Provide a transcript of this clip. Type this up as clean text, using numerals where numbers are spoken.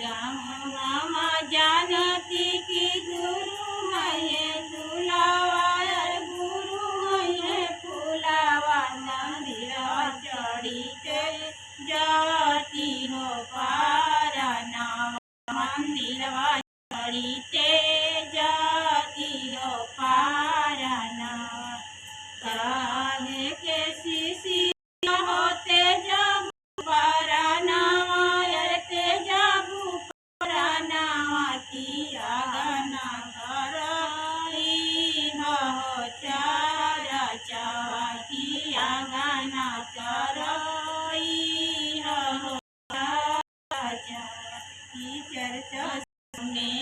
मामा जानती की गुरु है फुलावा गुरु है फुलावा मंदिरवा चढ़ी के जाती हो पारा नावा मंदिरवा चढ़ी के जाती हो पारा नावा काहे के सीसी होते जब पारा नावा ते जाबू पारा नावा किया गाना करई हो चारा चावा किया गाना करई हो चारा की चर्चा सुने